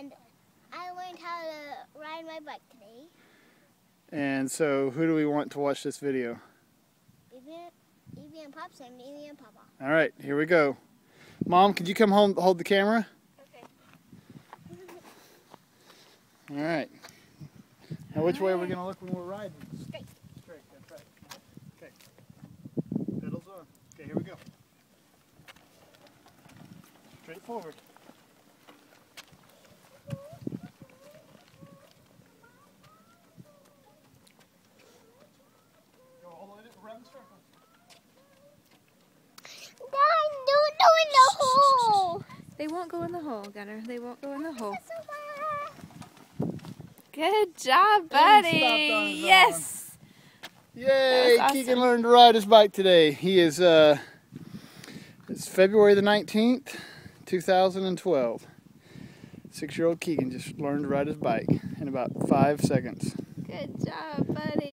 and I learned how to ride my bike today. And so, who do we want to watch this video? Evie and Pops and Evie and Papa. All right, here we go. Mom, could you come home hold the camera? Okay. All right. Now, which way are we going to look when we're riding? Straight. Straight, that's right. Okay. Pedals on. Okay, here we go. Straight forward. Go all the way around the circle. Don't go in the hole. They won't go in the hole, Gunner. They won't go in the hole. Good job, buddy. Yes. Yay! Awesome. Keegan learned to ride his bike today. He is it's February the 19th, 2012. 6-year-old Keegan just learned to ride his bike in about 5 seconds. Good job, buddy.